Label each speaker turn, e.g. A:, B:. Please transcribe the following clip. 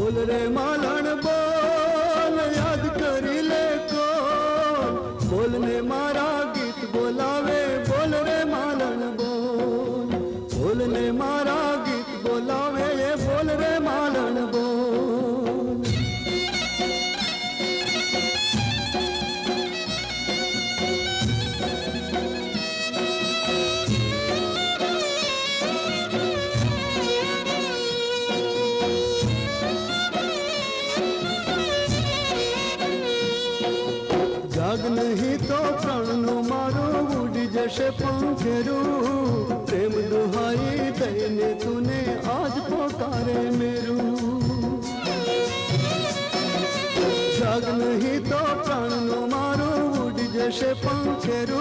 A: બોલ રે માલણ બોલ, યાદ કરી લે કોલ, બોલ ને મારા ગીત બોલાવે, બોલ રે માલણ બોલ, બોલ ને મારા ગીત બોલાવે, બોલ રે માલણ બોલ. જાગ નહીં તો પ્રાણનું મારું ઉડી જશે પંખેરું, પ્રેમ દુહાઈ દઈને તુને આજ પોકારે મેરું. જાગ નહીં તો પ્રાણનું મારું ઉડી જશે પંખેરું,